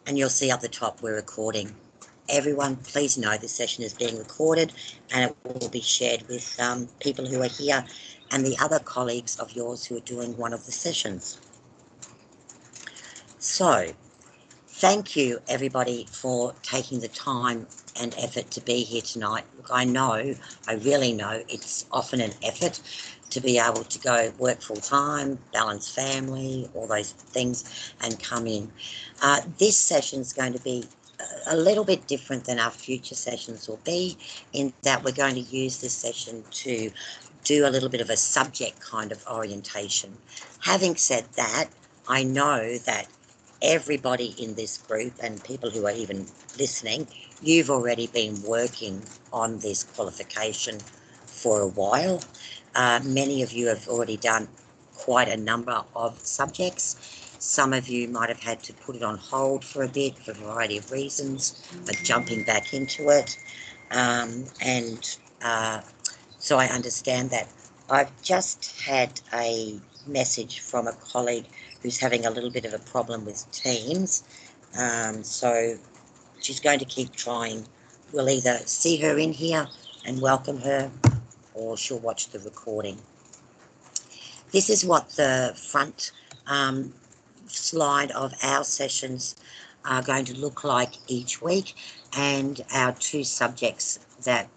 and you'll see up the top we're recording. Everyone, please know this session is being recorded and it will be shared with people who are here and the other colleagues of yours who are doing one of the sessions. So, thank you everybody for taking the time and effort to be here tonight. Look, I really know it's often an effort to be able to go work full time, balance family, all those things, and come in. This session is going to be a little bit different than our future sessions will be, in that we're going to use this session to do a little bit of a subject kind of orientation. Having said that, I know that everybody in this group and people who are even listening, you've already been working on this qualification for a while. Many of you have already done quite a number of subjects. Some of you might have had to put it on hold for a bit for a variety of reasons, but jumping back into it. So I understand that. I've just had a message from a colleague who's having a little bit of a problem with Teams. So she's going to keep trying. We'll either see her in here and welcome her, or she'll watch the recording. This is what the front slide of our sessions are going to look like each week, and our two subjects that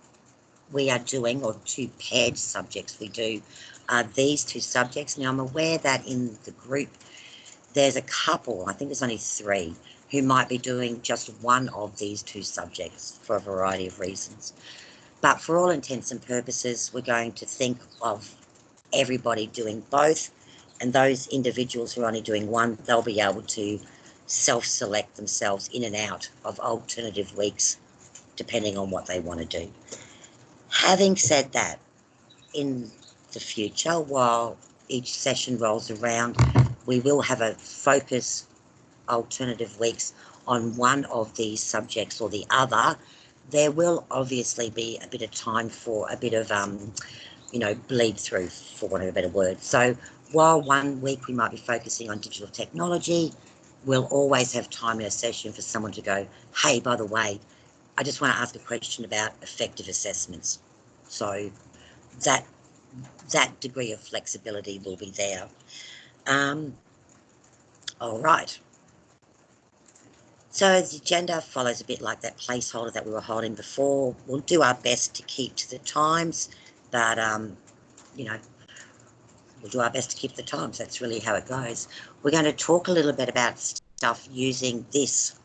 we are doing, or two paired subjects we do, are these two subjects. Now, I'm aware that in the group there's a couple, I think there's only 3, who might be doing just one of these two subjects for a variety of reasons. But for all intents and purposes, we're going to think of everybody doing both, and those individuals who are only doing one, they'll be able to self-select themselves in and out of alternative weeks, depending on what they want to do. Having said that, in the future, while each session rolls around, we will have a focus alternative weeks on one of these subjects or the other. There will obviously be a bit of time for a bit of, bleed through, for want of a better word. So while one week we might be focusing on digital technology, we'll always have time in a session for someone to go, hey, by the way, I just want to ask a question about effective assessments. So that degree of flexibility will be there. All right. So the agenda follows a bit like that placeholder that we were holding before. We'll do our best to keep to the times, but, we'll do our best to keep the times. That's really how it goes. We're going to talk a little bit about stuff using this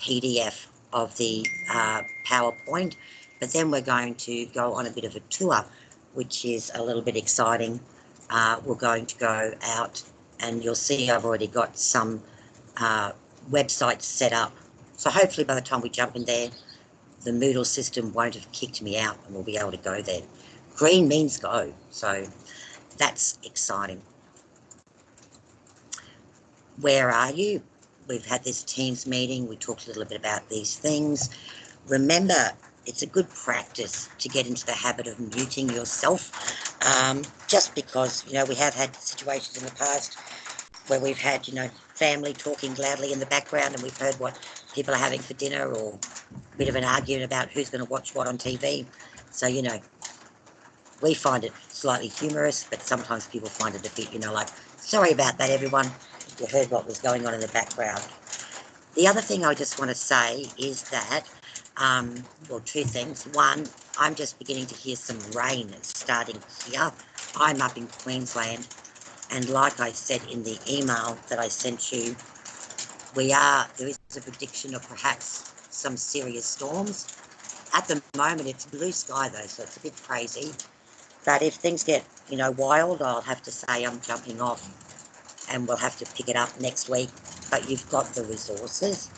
PDF of the PowerPoint, but then we're going to go on a bit of a tour, which is a little bit exciting. We're going to go out, and you'll see I've already got some websites set up. So hopefully by the time we jump in there, the Moodle system won't have kicked me out and we'll be able to go there. Green means go, so that's exciting. Where are you? We've had this Teams meeting. We talked a little bit about these things. Remember, it's a good practice to get into the habit of muting yourself, just because, we have had situations in the past where we've had, family talking loudly in the background and we've heard what people are having for dinner, or a bit of an argument about who's going to watch what on TV. So, we find it slightly humorous, but sometimes people find it a bit, like, sorry about that, everyone. You heard what was going on in the background. The other thing I just want to say is that, two things. One, I'm just beginning to hear some rain starting here. I'm up in Queensland, and like I said in the email that I sent you, there is a prediction of perhaps some serious storms. At the moment, it's blue sky though, so it's a bit crazy. But if things get, wild, I'll have to say I'm jumping off and we'll have to pick it up next week. But you've got the resources.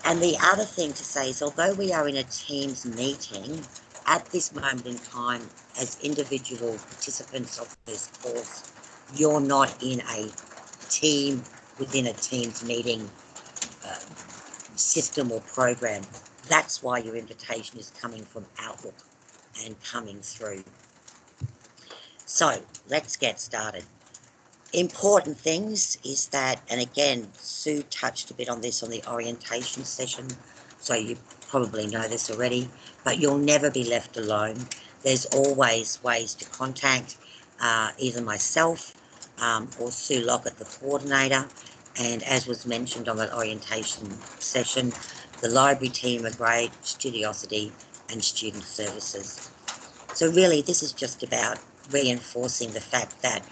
And the other thing to say is, although we are in a Teams meeting, at this moment in time, as individual participants of this course, you're not in a team within a Teams meeting system or program. That's why your invitation is coming from Outlook and coming through. So let's get started. Important things is that, and again, Sue touched a bit on this on the orientation session, so you probably know this already, but you'll never be left alone. There's always ways to contact either myself or Sue Lockett, the coordinator, and as was mentioned on that orientation session, the library team are great, Studiosity and Student Services. So really, this is just about reinforcing the fact that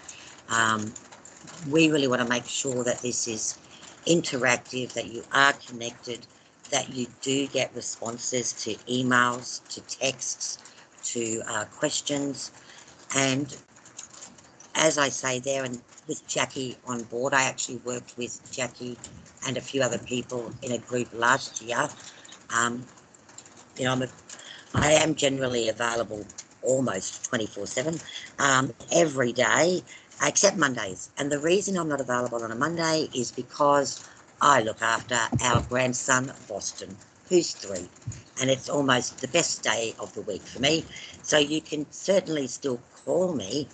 we really want to make sure that this is interactive, that you are connected, that you do get responses to emails, to texts, to questions. And as I say there, and with Jackie on board, I actually worked with Jackie and a few other people in a group last year. You know, I am generally available almost 24/7 every day, except Mondays. And the reason I'm not available on a Monday is because I look after our grandson, Boston, who's 3. And it's almost the best day of the week for me. So you can certainly still call me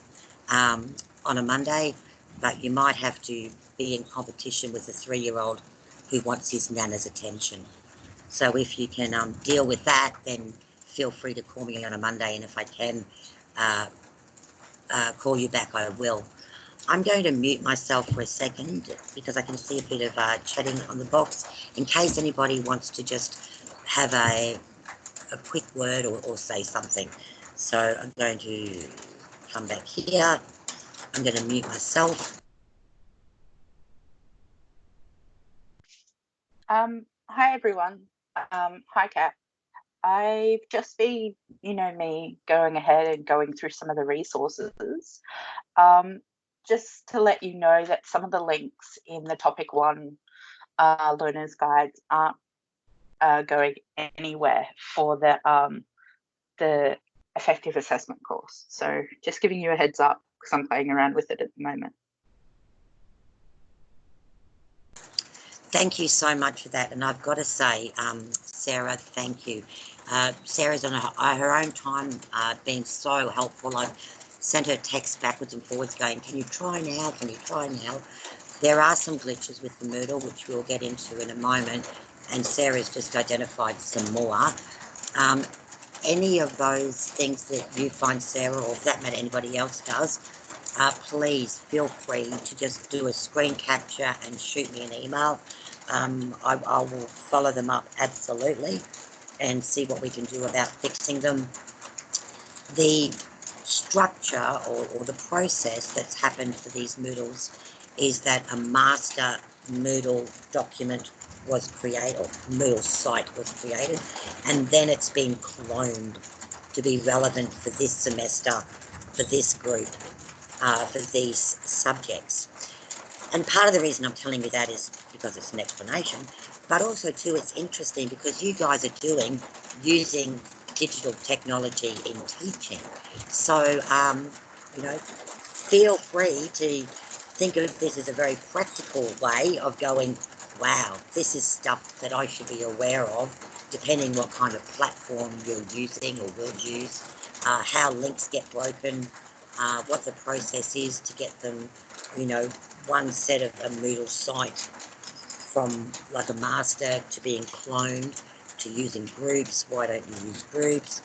on a Monday, but you might have to be in competition with a 3-year-old who wants his nana's attention. So if you can deal with that, then feel free to call me on a Monday, and if I can call you back, I will. I'm going to mute myself for a second because I can see a bit of chatting on the box in case anybody wants to just have a quick word or say something. So I'm going to come back here. I'm going to mute myself. Hi, everyone. Hi, Kat. I've just been, me going ahead and going through some of the resources. Just to let you know that some of the links in the topic 1 learners guides aren't going anywhere for the effective assessment course. So just giving you a heads up because I'm playing around with it at the moment. Thank you so much for that. And I've got to say, Sarah, thank you. Sarah's on her own time been so helpful. I've sent her texts backwards and forwards going, can you try now? Can you try now? There are some glitches with the Moodle, which we'll get into in a moment. And Sarah's just identified some more. Any of those things that you find, Sarah, or for that matter, anybody else does, please feel free to just do a screen capture and shoot me an email. I will follow them up absolutely and see what we can do about fixing them. The structure or the process that's happened for these Moodles is that a master Moodle document was created, or Moodle site was created, and then it's been cloned to be relevant for this semester, for this group, for these subjects. And part of the reason I'm telling you that is because it's an explanation, but also too it's interesting because you guys are using digital technology in teaching. So, feel free to think of this as a very practical way of going, wow, this is stuff that I should be aware of, depending what kind of platform you're using or will use, how links get broken, what the process is to get them, one set of a Moodle site from like a master to being cloned to using groups. Why don't you use groups?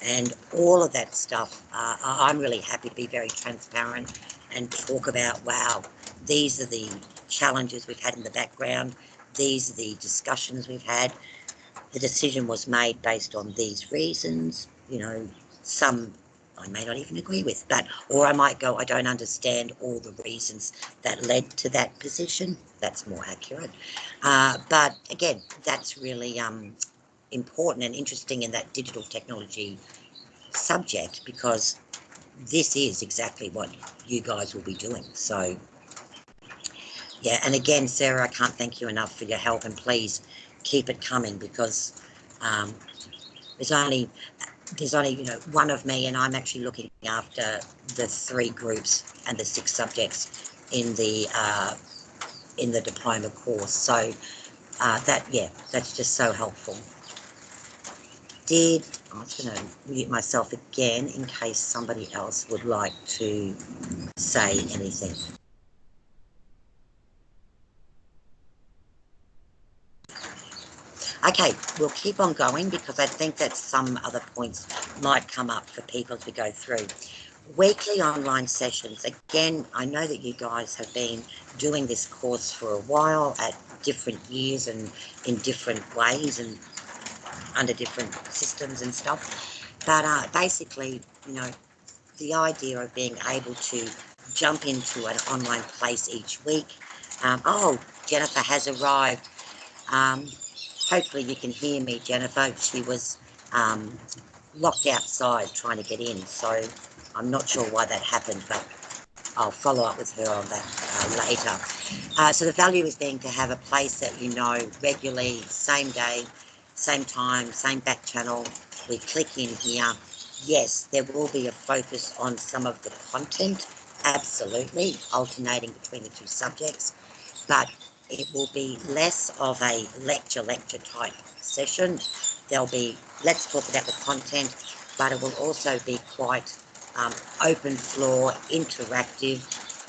And all of that stuff. I'm really happy to be very transparent and talk about, wow, these are the challenges we've had in the background. These are the discussions we've had. The decision was made based on these reasons. Some I may not even agree with, or I might go, I don't understand all the reasons that led to that position. That's more accurate. But again, that's really important and interesting in that digital technology subject because this is exactly what you guys will be doing. So, yeah, and again, Sarah, I can't thank you enough for your help, and please keep it coming because there's only one of me, and I'm actually looking after the 3 groups and the 6 subjects in the diploma course. So that's just so helpful. I'm just going to mute myself again in case somebody else would like to say anything. Okay, we'll keep on going because I think that some other points might come up for people as we go through. Weekly online sessions. Again, I know that you guys have been doing this course for a while at different years and in different ways and under different systems and stuff. But basically, you know, the idea of being able to jump into an online place each week. Oh, Jennifer has arrived. Hopefully you can hear me, Jennifer. She was locked outside trying to get in, so I'm not sure why that happened, but I'll follow up with her on that later. So the value is being to have a place that you know regularly, same day, same time, same back channel. We click in here. Yes, there will be a focus on some of the content, absolutely, alternating between the two subjects, but it will be less of a lecture type session. There'll be, let's talk about the content, but it will also be quite open floor, interactive.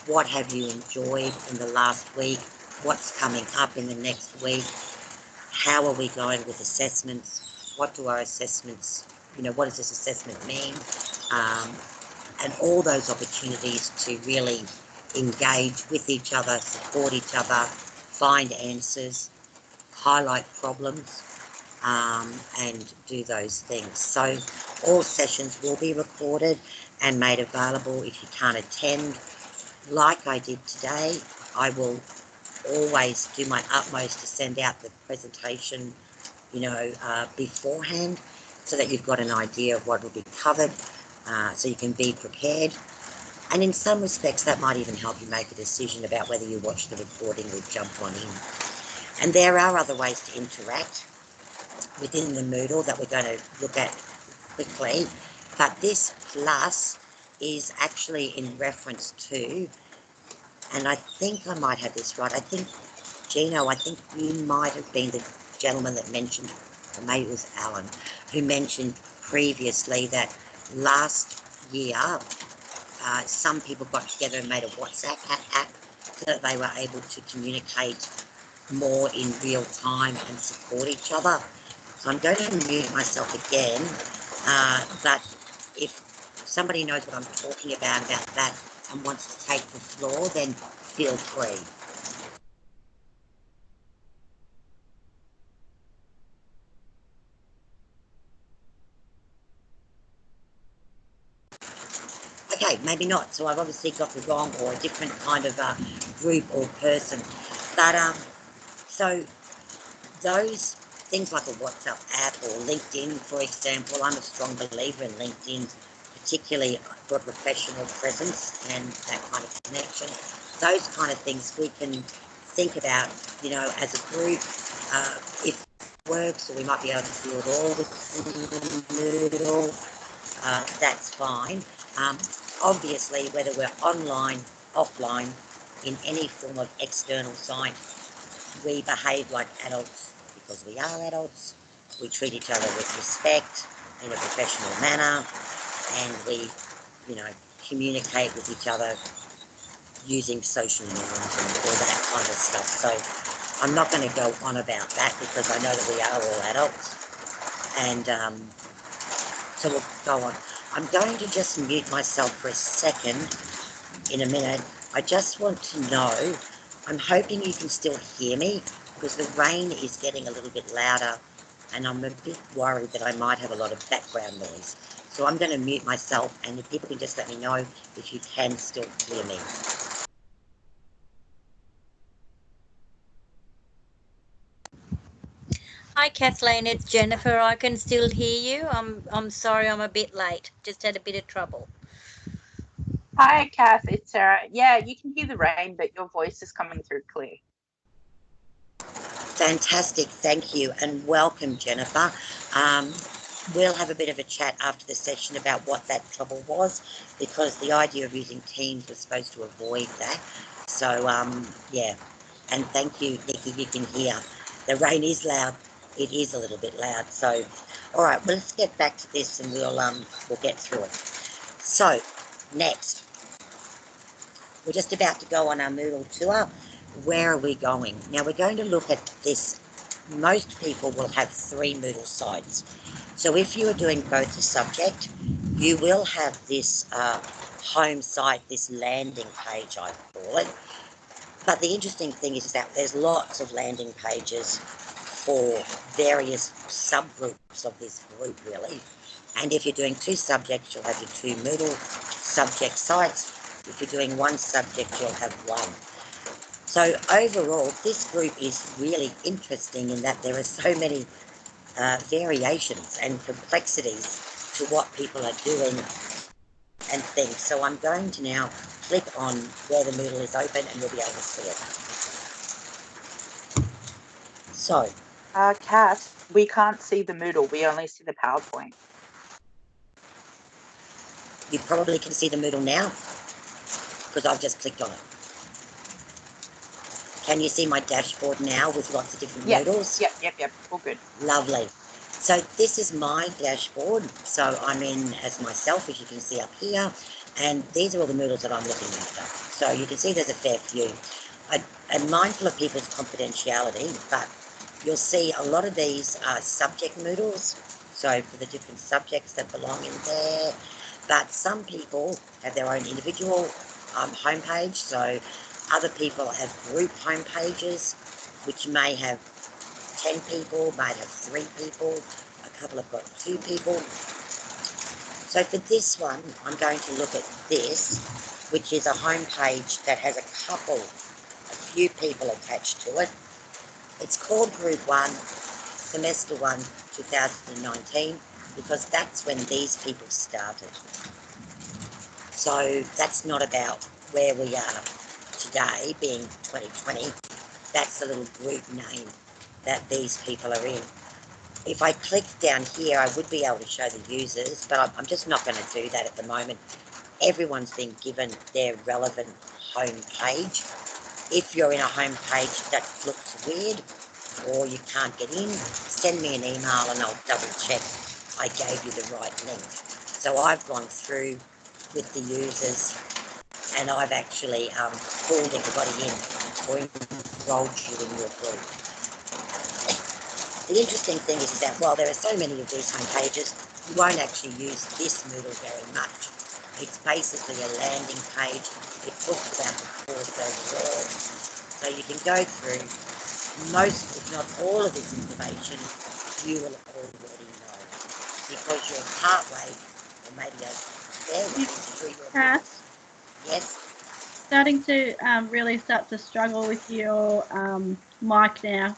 What have you enjoyed in the last week? What's coming up in the next week? How are we going with assessments? What do our assessments, you know, what does this assessment mean? And all those opportunities to really engage with each other, support each other, find answers, highlight problems, and do those things. So all sessions will be recorded and made available if you can't attend. Like I did today, I will always do my utmost to send out the presentation, you know, beforehand, so that you've got an idea of what will be covered, so you can be prepared. And in some respects, that might even help you make a decision about whether you watch the recording or jump on in. And there are other ways to interact within the Moodle that we're going to look at quickly. But this plus is actually in reference to, and I think I might have this right, I think, Gino, I think you might have been the gentleman that mentioned, or maybe it was Alan, who mentioned previously that last year some people got together and made a WhatsApp app so that they were able to communicate more in real time and support each other. So I'm going to mute myself again, but if somebody knows what I'm talking about that and wants to take the floor, then feel free. Okay, maybe not. So I've obviously got the wrong or a different kind of group or person. But so those things like a WhatsApp app or LinkedIn, for example, I'm a strong believer in LinkedIn, particularly for a professional presence and that kind of connection. Those kind of things we can think about, you know, as a group, if it works, or we might be able to do it all with Moodle, that's fine. Obviously, whether we're online, offline, in any form of external site, we behave like adults because we are adults. We treat each other with respect in a professional manner, and we, you know, communicate with each other using social norms and all that kind of stuff. So I'm not going to go on about that because I know that we are all adults, and so we'll go on. I'm going to just mute myself for a second in a minute. I just want to know, I'm hoping you can still hear me because the rain is getting a little bit louder and I'm a bit worried that I might have a lot of background noise. So I'm going to mute myself, and if people can just let me know if you can still hear me. Hi Kathleen, it's Jennifer. I can still hear you. I'm sorry I'm a bit late. Just had a bit of trouble. Hi, Kath. It's Sarah. Yeah, you can hear the rain, but your voice is coming through clear. Fantastic, thank you, and welcome, Jennifer. We'll have a bit of a chat after the session about what that trouble was, because the idea of using Teams was supposed to avoid that. So, yeah, and thank you, Nikki, you can hear. The rain is loud. It is a little bit loud. So, all right, well, let's get back to this and we'll get through it. So, next, we're just about to go on our Moodle tour. Where are we going? Now, we're going to look at this most people will have 3 Moodle sites. So if you are doing both the subject, you will have this home site, this landing page, I call it. But the interesting thing is that there's lots of landing pages for various subgroups of this group, really. And if you're doing 2 subjects, you'll have your 2 Moodle subject sites. If you're doing 1 subject, you'll have 1. So overall, this group is really interesting in that there are so many variations and complexities to what people are doing and things. So I'm going to now click on where the Moodle is open and you'll be able to see it. So, Kat, we can't see the Moodle. We only see the PowerPoint. you probably can see the Moodle now because I've just clicked on it. Can you see my dashboard now with lots of different Moodles? Yep. All good. Lovely. So this is my dashboard. So I'm in as myself, as you can see up here, and these are all the Moodles that I'm looking after. So you can see there's a fair few. I'm mindful of people's confidentiality, but you'll see a lot of these are subject Moodles, so for the different subjects that belong in there. But some people have their own individual homepage, so other people have group homepages, which may have 10 people, might have 3 people, a couple have got 2 people. So for this one, I'm going to look at this, which is a homepage that has a few people attached to it. It's called Group 1, Semester 1, 2019, because that's when these people started. So that's not about where we are today, being 2020. That's the little group name that these people are in. If I click down here, I would be able to show the users, but I'm just not going to do that at the moment. Everyone's been given their relevant home page. If you're in a home page that looks weird or you can't get in, send me an email and I'll double check I gave you the right link. So I've gone through with the users and I've actually pulled everybody in or enrolled you in your group. The interesting thing is that while there are so many of these home pages, you won't actually use this Moodle very much. It's basically a landing page. It talks about the course overall. So you can go through most, if not all of this information, you will already know because you're partway or maybe a fair way through your course. Yes? Starting to really start to struggle with your mic now.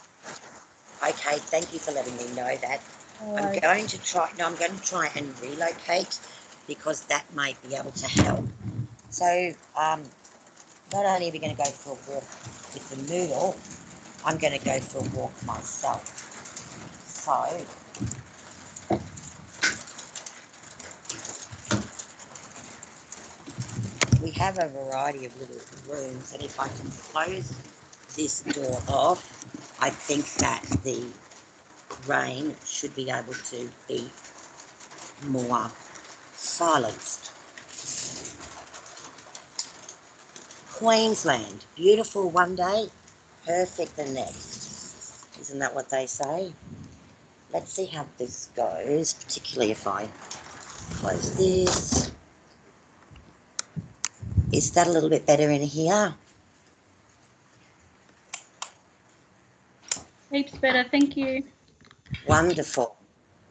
Okay, thank you for letting me know that. I'm going to try and relocate because that might be able to help. So not only are we going to go for a walk with the Moodle, I'm going to go for a walk myself. So we have a variety of little rooms, and if I can close this door off, I think that the rain should be able to be more silenced. Queensland, beautiful one day, perfect the next. Isn't that what they say? Let's see how this goes, particularly if I close this. Is that a little bit better in here? Heaps better, thank you. Wonderful.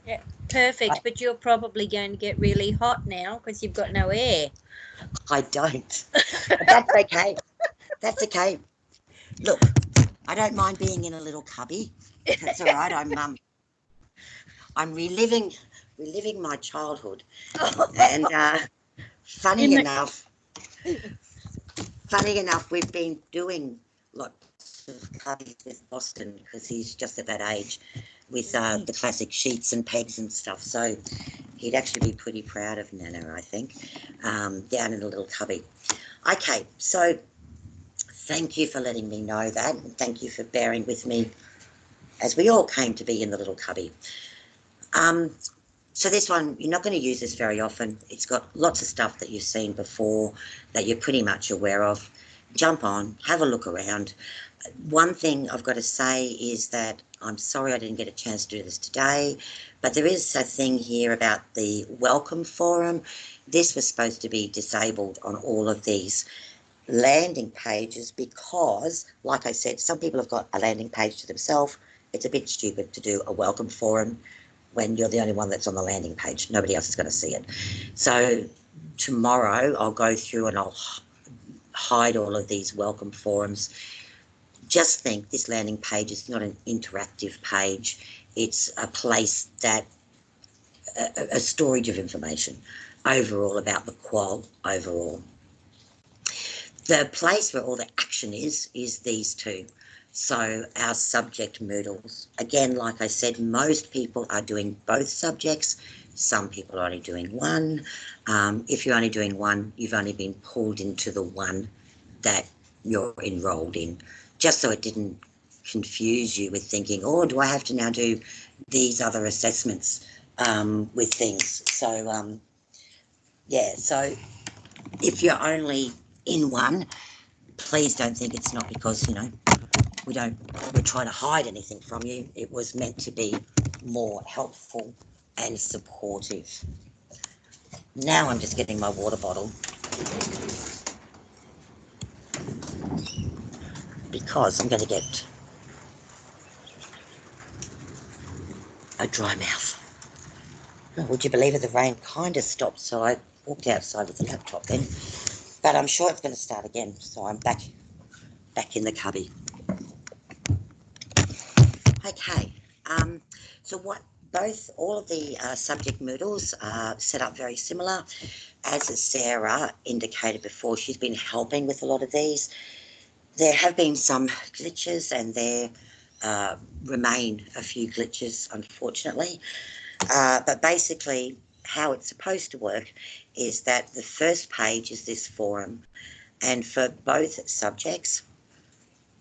Yeah, perfect. But you're probably going to get really hot now because you've got no air. I don't. But that's okay. That's okay. Look, I don't mind being in a little cubby. That's all right. I'm reliving my childhood, and funny enough, we've been doing lots of cubbies with Boston because he's just at that age with the classic sheets and pegs and stuff. So he'd actually be pretty proud of Nana, I think, down in a little cubby. Okay, so thank you for letting me know that, and thank you for bearing with me as we all came to be in the little cubby. So this one, you're not going to use this very often. It's got lots of stuff that you've seen before that you're pretty much aware of. jump on, have a look around. One thing I've got to say is that I'm sorry I didn't get a chance to do this today, but there is a thing here about the welcome forum. This was supposed to be disabled on all of these landing pages because, like I said, some people have got a landing page to themselves. It's a bit stupid to do a welcome forum when you're the only one that's on the landing page. Nobody else is going to see it. So tomorrow I'll go through and I'll hide all of these welcome forums. Just think, this landing page is not an interactive page. It's a place that, a storage of information overall about the qual overall. The place where all the action is these two. So our subject Moodles. Again, like I said, most people are doing both subjects. Some people are only doing one. If you're only doing one, you've only been pulled into the one that you're enrolled in, just so it didn't confuse you with thinking, oh, do I have to now do these other assessments with things? So, yeah, so if you're only in one, please don't think it's not because, you know, we're trying to hide anything from you. It was meant to be more helpful and supportive. Now I'm just getting my water bottle because I'm going to get a dry mouth. Oh, would you believe it? The rain kind of stopped, so I walked outside with the laptop then. But I'm sure it's going to start again, so I'm back in the cubby. Okay, so all of the subject Moodles are set up very similar. As Sarah indicated before, she's been helping with a lot of these. There have been some glitches and there remain a few glitches, unfortunately. But basically, how it's supposed to work is that the first page is this forum, and for both subjects,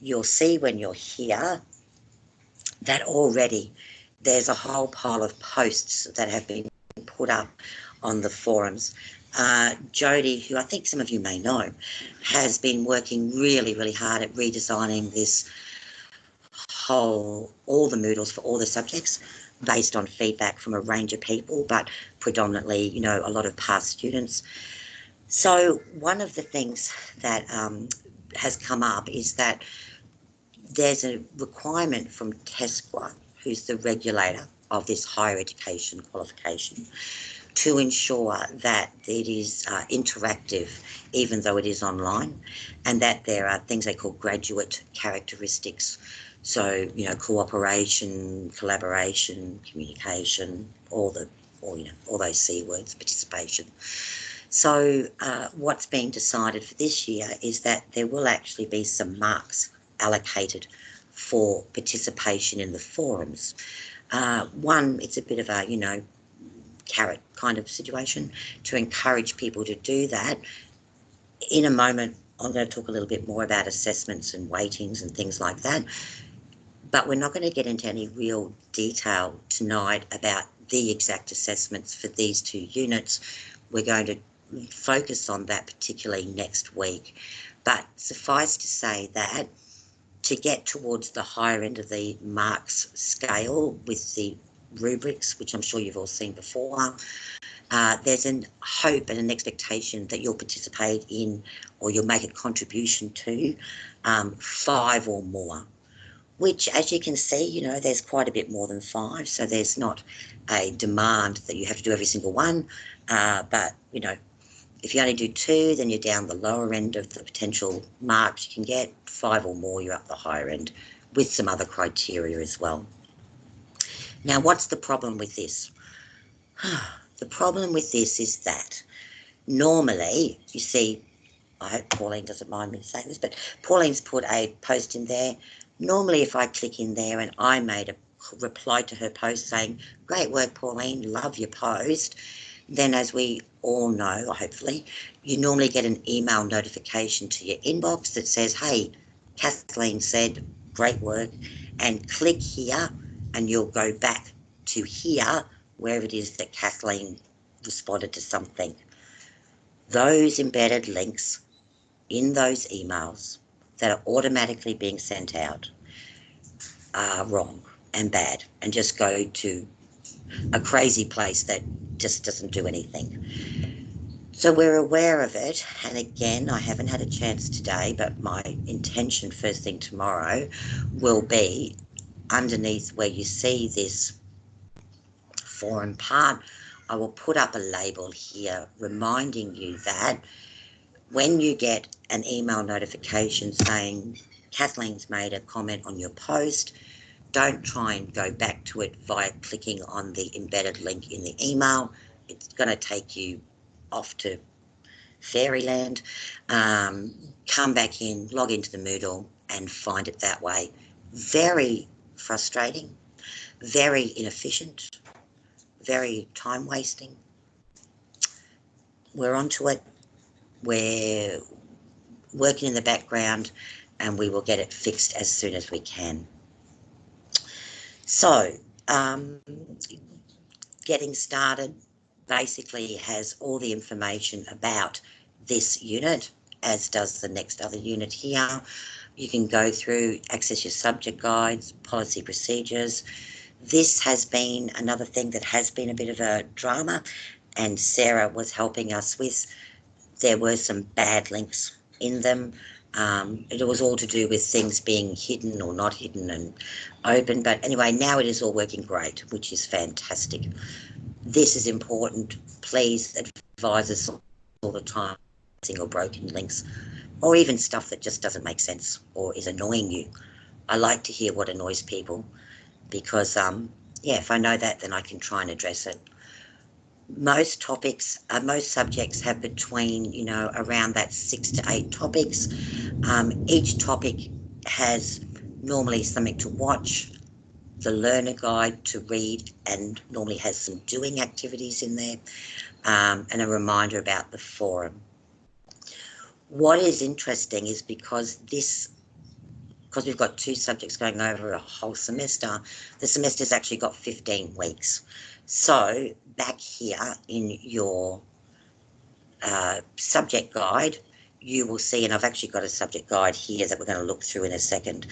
you'll see when you're here that already there's a whole pile of posts that have been put up on the forums. Jody, who I think some of you may know, has been working really, really hard at redesigning this all the Moodles for all the subjects based on feedback from a range of people, but predominantly, you know, a lot of past students. So one of the things that has come up is that there's a requirement from TESQA, who's the regulator of this higher education qualification, to ensure that it is interactive, even though it is online, and that there are things they call graduate characteristics. So, you know, cooperation, collaboration, communication, all those C words, participation. So what's being decided for this year is that there will actually be some marks allocated for participation in the forums. One, it's a bit of a, you know, carrot kind of situation to encourage people to do that. In a moment, I'm going to talk a little bit more about assessments and weightings and things like that, but we're not going to get into any real detail tonight about the exact assessments for these two units. We're going to focus on that particularly next week, but suffice to say that to get towards the higher end of the marks scale with the rubrics, which I'm sure you've all seen before, there's a hope and an expectation that you'll participate in or you'll make a contribution to 5 or more, which, as you can see, you know, there's quite a bit more than 5, so there's not a demand that you have to do every single one, but, you know, if you only do 2, then you're down the lower end of the potential marks you can get. 5 or more, you're up the higher end, with some other criteria as well. Now, what's the problem with this? The problem with this is that normally, you see, I hope Pauline doesn't mind me saying this, but Pauline's put a post in there. Normally, if I click in there and I made a reply to her post saying, great work, Pauline, love your post, then as we all know, hopefully, you normally get an email notification to your inbox that says, hey, Kathleen said, great work, and click here and you'll go back to here where it is that Kathleen responded to something. Those embedded links in those emails that are automatically being sent out are wrong and bad and just go to a crazy place that just doesn't do anything. So we're aware of it, and again, I haven't had a chance today, but my intention first thing tomorrow will be underneath where you see this forum part, I will put up a label here reminding you that when you get an email notification saying Kathleen's made a comment on your post, don't try and go back to it via clicking on the embedded link in the email. It's going to take you off to fairyland. Come back in, log into the Moodle and find it that way. Very frustrating, very inefficient, very time wasting. We're onto it. We're working in the background and we will get it fixed as soon as we can. So, getting started basically has all the information about this unit, as does the next other unit here. You can go through, access your subject guides, policy procedures. This has been another thing that has been a bit of a drama, and Sarah was helping us with. There were some bad links in them. It was all to do with things being hidden or not hidden and open. But anyway, now it is all working great, which is fantastic. This is important. Please advise us all the time, or broken links, or even stuff that just doesn't make sense or is annoying you. I like to hear what annoys people because, yeah, if I know that, then I can try and address it. Most topics, most subjects have between, you know, around that 6 to 8 topics. Each topic has normally something to watch, the learner guide to read, and normally has some doing activities in there, and a reminder about the forum. What is interesting is because we've got 2 subjects going over a whole semester, the semester's actually got 15 weeks. So back here in your subject guide, you will see, and I've actually got a subject guide here that we're going to look through in a second.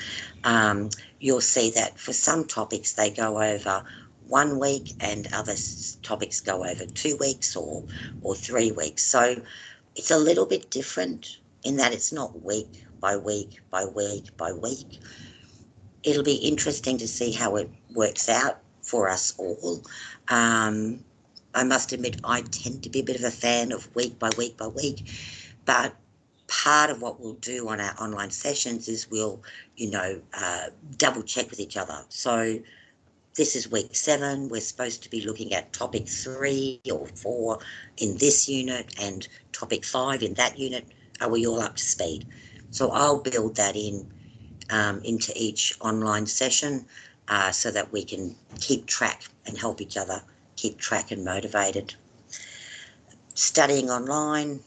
You'll see that for some topics they go over 1 week and other topics go over 2 weeks or 3 weeks. So it's a little bit different in that it's not week by week by week by week. It'll be interesting to see how it works out for us all. I must admit I tend to be a bit of a fan of week by week by week, but part of what we'll do on our online sessions is we'll, you know, double check with each other. So this is week 7. We're supposed to be looking at topic 3 or 4 in this unit and topic 5 in that unit. Are we all up to speed? So I'll build that in into each online session so that we can keep track and help each other keep track and motivated. Studying online,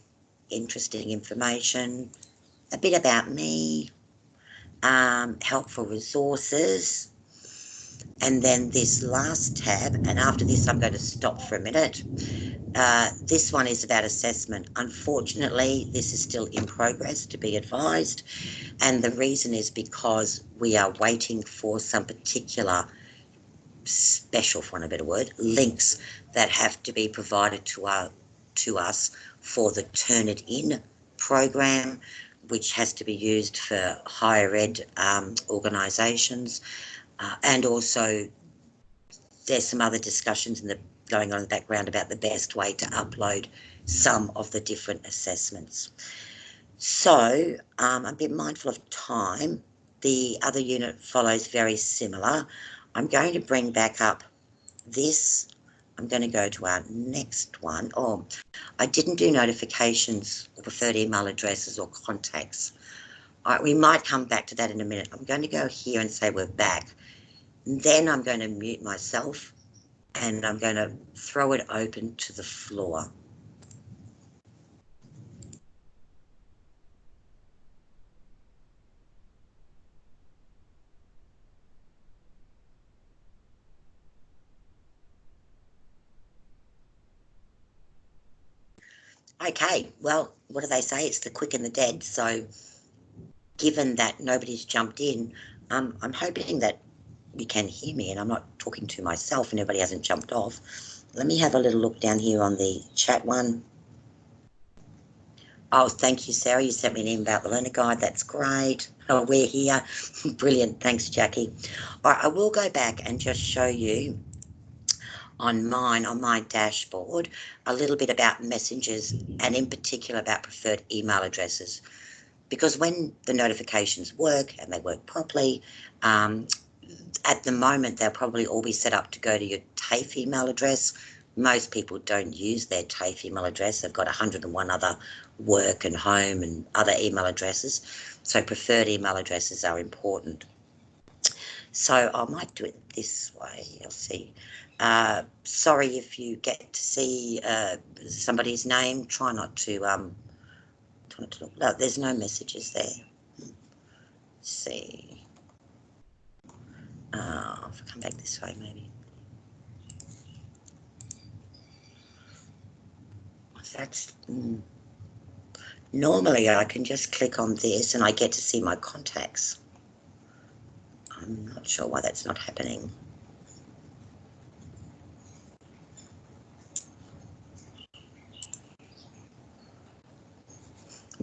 interesting information, a bit about me, helpful resources, and then this last tab, and after this I'm going to stop for a minute. This one is about assessment. Unfortunately, this is still in progress, to be advised, and the reason is because we are waiting for some particular special, for want of a better word, links that have to be provided to us for the Turn It In program, which has to be used for higher ed organisations, and also there's some other discussions going on in the background about the best way to upload some of the different assessments. So I'm a bit mindful of time. The other unit follows very similar. I'm going to bring back up this. I'm going to go to our next one. Oh, I didn't do notifications or preferred email addresses or contacts. All right, we might come back to that in a minute. I'm going to go here and say we're back. Then I'm going to mute myself and I'm going to throw it open to the floor. Okay, well, what do they say? It's the quick and the dead. So given that nobody's jumped in, I'm hoping that you can hear me and I'm not talking to myself and everybody hasn't jumped off. Let me have a little look down here on the chat one. Oh, thank you, Sarah. You sent me an email about the learner guide. That's great. Oh, we're here. Brilliant. Thanks, Jackie. All right, I will go back and just show you on my dashboard, a little bit about messengers and in particular about preferred email addresses. Because when the notifications work and they work properly, at the moment they'll probably all be set up to go to your TAFE email address. Most people don't use their TAFE email address. They've got 101 other work and home and other email addresses. So preferred email addresses are important. So I might do it this way. I'll see. Sorry if you get to see somebody's name. Try not to look. No, there's no messages there. Let's see. If I come back this way, maybe. That's normally I can just click on this and I get to see my contacts. I'm not sure why that's not happening.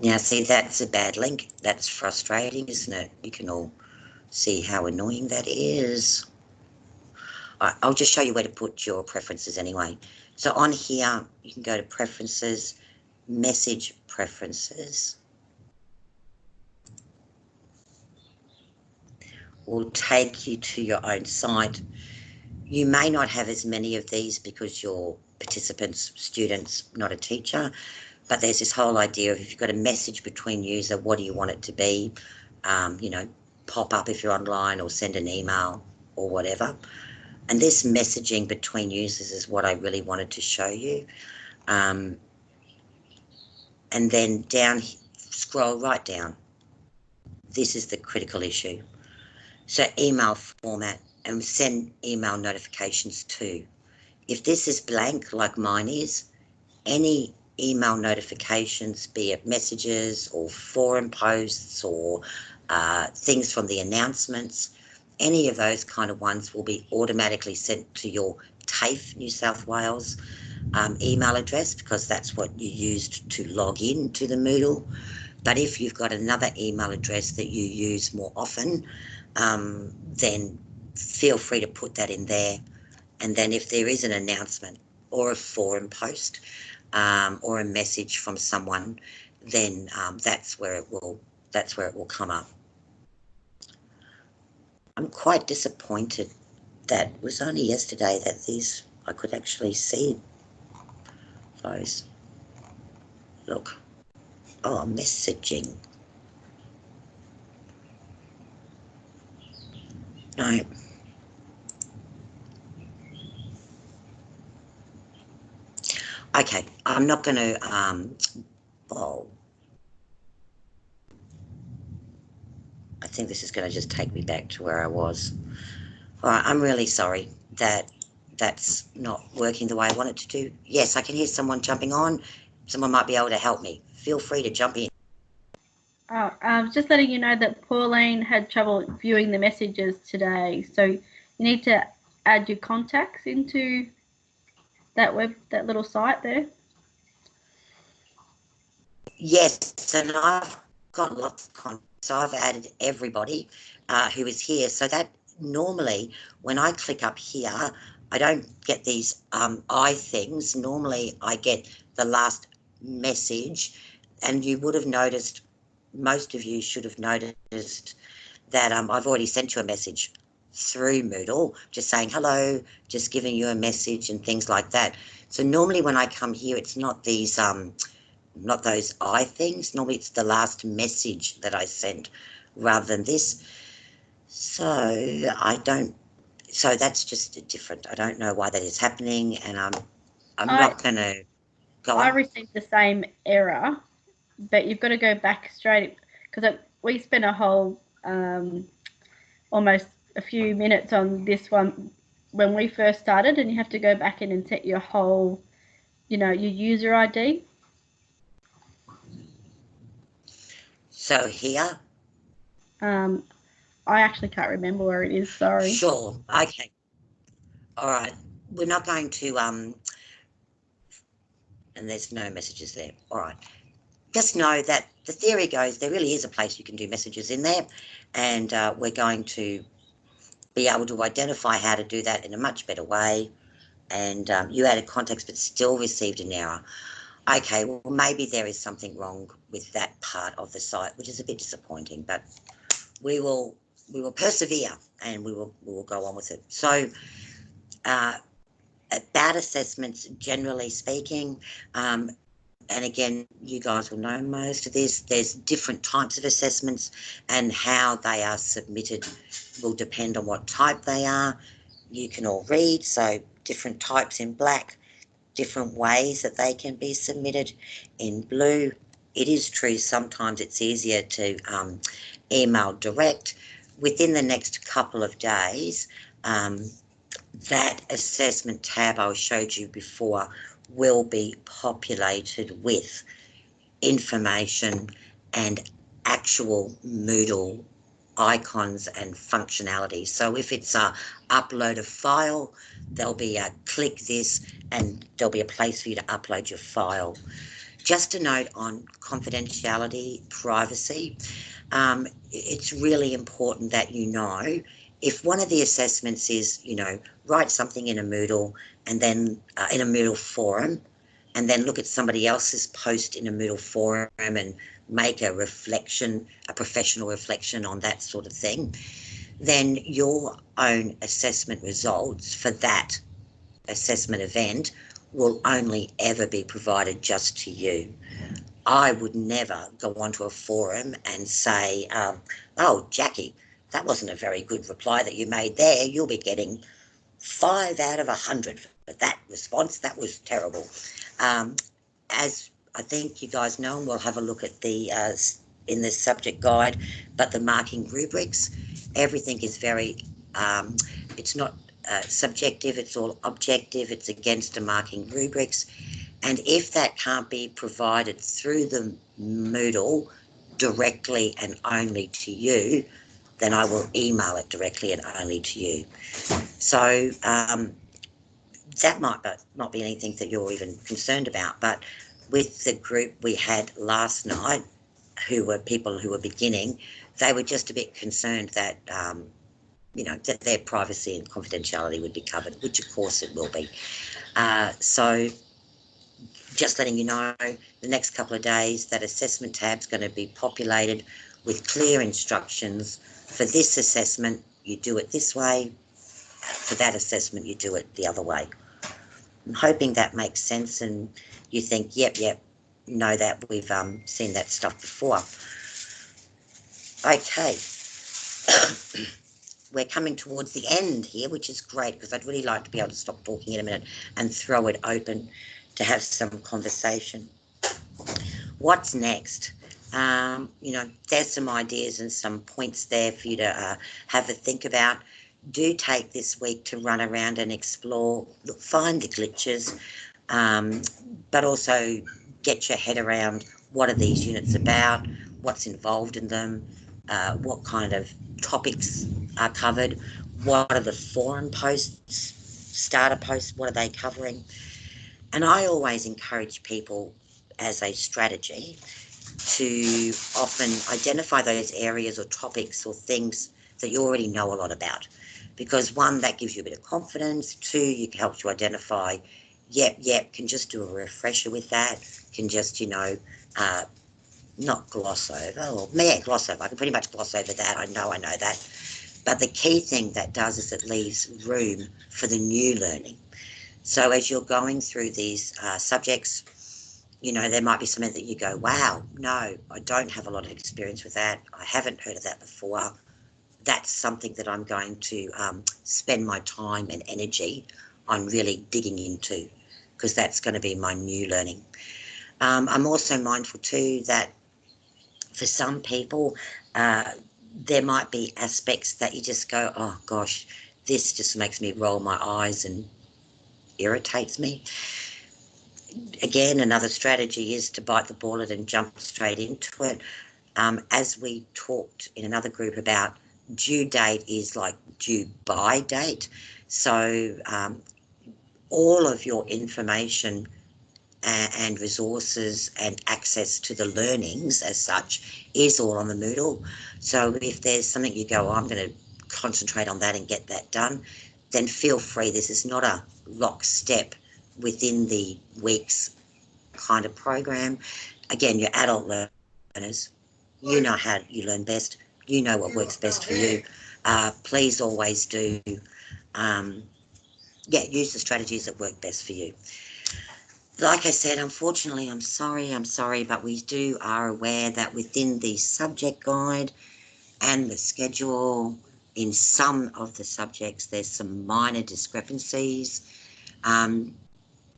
Now, see, that's a bad link. That's frustrating, isn't it? You can all see how annoying that is. I'll just show you where to put your preferences anyway. So on here, you can go to preferences, message preferences. Will take you to your own site. You may not have as many of these because you're participants, students, not a teacher, but there's this whole idea of if you've got a message between user, what do you want it to be? You know, pop up if you're online or send an email or whatever. And this messaging between users is what I really wanted to show you. And then down, scroll right down. This is the critical issue. So email format and send email notifications to. If this is blank like mine is, any email notifications, be it messages or forum posts or things from the announcements, any of those kind of ones will be automatically sent to your TAFE New South Wales email address because that's what you used to log in to the Moodle. But if you've got another email address that you use more often, then feel free to put that in there. And then if there is an announcement or a forum post or a message from someone, then that's where it will come up. I'm quite disappointed that it was only yesterday that these I could actually see those. Look, oh, messaging. No. Okay, I'm not going to, I think this is going to just take me back to where I was. All right, I'm really sorry that that's not working the way I want it to do. Yes, I can hear someone jumping on. Someone might be able to help me. Feel free to jump in. Just letting you know that Pauline had trouble viewing the messages today. So you need to add your contacts into that little site there. Yes, and I've got lots of contacts. So I've added everybody who is here. So that normally when I click up here, I don't get these I things. Normally I get the last message, and you would have noticed, most of you should have noticed that I've already sent you a message through Moodle, just saying hello, just giving you a message and things like that. So normally when I come here, it's not these not those I things. Normally it's the last message that I sent rather than this. So so that's just different. I don't know why that is happening, and I'm not going to go on. I received the same error, but you've got to go back straight because we spent a whole almost a few minutes on this one when we first started, and you have to go back in and set your whole, your user ID. So here? I actually can't remember where it is, sorry. Sure, okay. All right, we're not going to, and there's no messages there. All right. Just know that the theory goes there really is a place you can do messages in there, and we're going to be able to identify how to do that in a much better way. And you added context but still received an error. Okay, well, maybe there is something wrong with that part of the site, which is a bit disappointing, but we will persevere and we will go on with it. So about assessments, generally speaking, and again, you guys will know most of this, there's different types of assessments, and how they are submitted will depend on what type they are. You can all read, so different types in black, different ways that they can be submitted in blue. It is true sometimes it's easier to email direct. Within the next couple of days, that assessment tab I showed you before will be populated with information and actual Moodle icons and functionality. So if it's a upload a file, there'll be a click this and there'll be a place for you to upload your file. Just a note on confidentiality, privacy. It's really important that you know if one of the assessments is, write something in a Moodle and then in a Moodle forum, and then look at somebody else's post in a Moodle forum and make a reflection, a professional reflection on that sort of thing, then your own assessment results for that assessment event will only ever be provided just to you. I would never go onto a forum and say, oh, Jackie, that wasn't a very good reply that you made there. You'll be getting 5 out of 100 for that response. That was terrible. As I think you guys know, and we'll have a look at the in the subject guide, but the marking rubrics, everything is very, it's not subjective, it's all objective, it's against the marking rubrics. And if that can't be provided through the Moodle directly and only to you, then I will email it directly and only to you. So that might not be anything that you're even concerned about, but with the group we had last night, who were people who were beginning, they were just a bit concerned that, that their privacy and confidentiality would be covered, which of course it will be. So just letting you know, the next couple of days, that assessment tab's going to be populated with clear instructions. For this assessment, you do it this way. For that assessment, you do it the other way. I'm hoping that makes sense and you think, yep, know that we've seen that stuff before. Okay. We're coming towards the end here, which is great because I'd really like to be able to stop talking in a minute and throw it open to have some conversation. What's next? There's some ideas and some points there for you to have a think about. Do take this week to run around and explore, find the glitches, but also get your head around what are these units about, what's involved in them, what kind of topics are covered, what are the forum posts, starter posts, what are they covering. And I always encourage people as a strategy to often identify those areas or topics or things that you already know a lot about. Because one, that gives you a bit of confidence. Two, it helps you identify, can just do a refresher with that, can just, not gloss over, gloss over. I can pretty much gloss over that. I know that. But the key thing that does is it leaves room for the new learning. So as you're going through these subjects, there might be something that you go, wow, no, I don't have a lot of experience with that. I haven't heard of that before. That's something that I'm going to spend my time and energy on really digging into, because that's going to be my new learning. I'm also mindful too that for some people, there might be aspects that you just go, oh gosh, this just makes me roll my eyes and irritates me. Again, another strategy is to bite the bullet and jump straight into it. As we talked in another group about, due date is like due by date. So all of your information and resources and access to the learnings as such is all on the Moodle. So if there's something you go, oh, I'm going to concentrate on that and get that done, then feel free. This is not a lockstep within the week's kind of program. Again, you're adult learners. You know how you learn best. You know what works best for you. Please always do, use the strategies that work best for you. Like I said, unfortunately, I'm sorry, but we are aware that within the subject guide and the schedule, in some of the subjects, there's some minor discrepancies.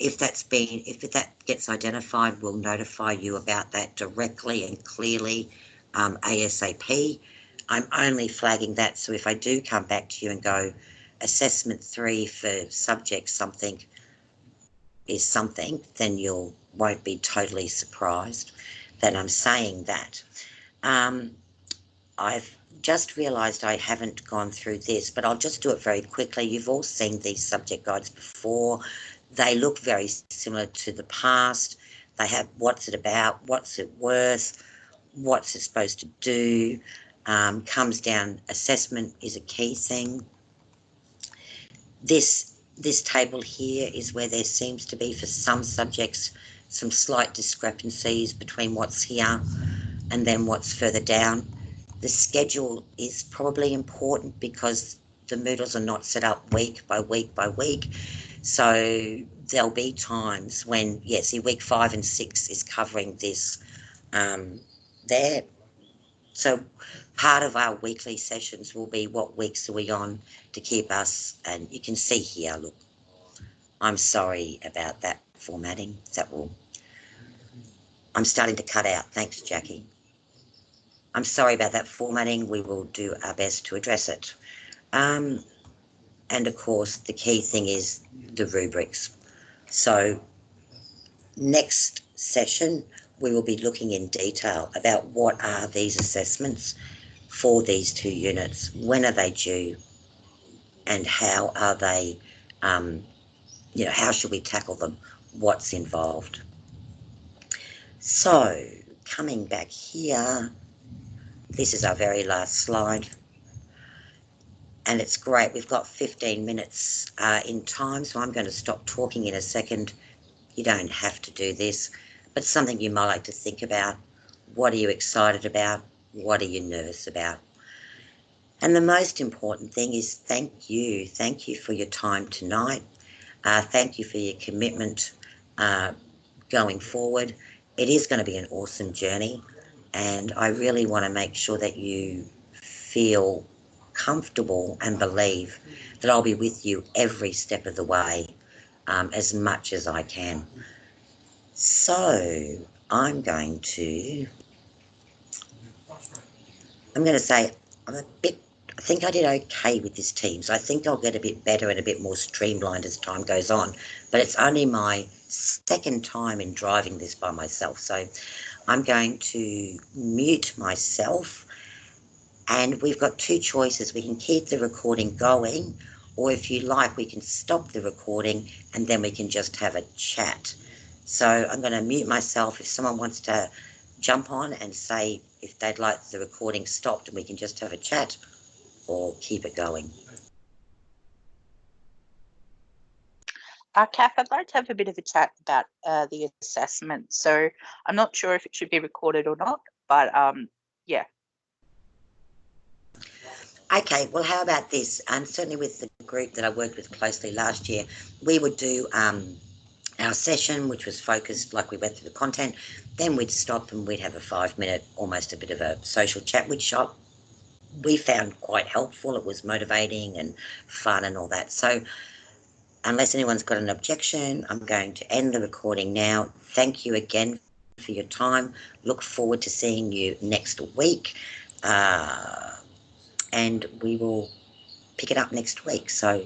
If that gets identified, we'll notify you about that directly and clearly, ASAP. I'm only flagging that, so if I do come back to you and go, assessment 3 for subject something is something, then you won't be totally surprised that I'm saying that. I've just realised I haven't gone through this, but I'll just do it very quickly. You've all seen these subject guides before. They look very similar to the past. They have what's it about, what's it worth, what's it supposed to do, comes down, assessment is a key thing. This table here is where there seems to be, for some subjects, some slight discrepancies between what's here and then what's further down. The schedule is probably important because the Moodles are not set up week by week by week. So there'll be times when, see, week 5 and 6 is covering this there. So part of our weekly sessions will be what weeks are we on to keep us, and you can see here, look, I'm sorry about that formatting. I'm starting to cut out. Thanks, Jackie. I'm sorry about that formatting. We will do our best to address it. And of course, the key thing is the rubrics. So next session, we will be looking in detail about what are these assessments for these 2 units, when are they due, and how are they, how should we tackle them, what's involved. So coming back here, this is our very last slide. And it's great, we've got 15 minutes in time, so I'm going to stop talking in a second. You don't have to do this, but something you might like to think about. What are you excited about? What are you nervous about? And the most important thing is thank you. Thank you for your time tonight. Thank you for your commitment going forward. It is going to be an awesome journey, and I really want to make sure that you feel comfortable and believe that I'll be with you every step of the way, as much as I can. So I'm going to say I think I did okay with this team, so I think I'll get a bit better and a bit more streamlined as time goes on, but it's only my second time in driving this by myself, so I'm going to mute myself, and we've got 2 choices. We can keep the recording going, or if you like, we can stop the recording and then we can just have a chat. So I'm going to mute myself. If someone wants to jump on and say if they'd like the recording stopped and we can just have a chat, or keep it going. Kath, I'd like to have a bit of a chat about the assessment. So I'm not sure if it should be recorded or not, but yeah. Okay, well, how about this? Certainly with the group that I worked with closely last year, we would do our session, which was focused, like we went through the content, then we'd stop and we'd have a 5-minute, almost a bit of a social chat, which we found quite helpful. It was motivating and fun and all that. So unless anyone's got an objection, I'm going to end the recording now. Thank you again for your time. Look forward to seeing you next week. And we will pick it up next week. So,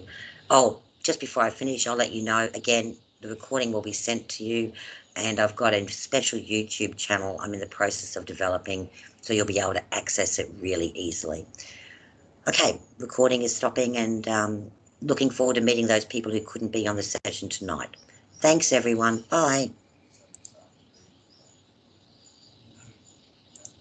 just before I finish, I'll let you know, again, the recording will be sent to you and I've got a special YouTube channel I'm in the process of developing, so you'll be able to access it really easily. Okay, recording is stopping, and looking forward to meeting those people who couldn't be on the session tonight. Thanks, everyone. Bye.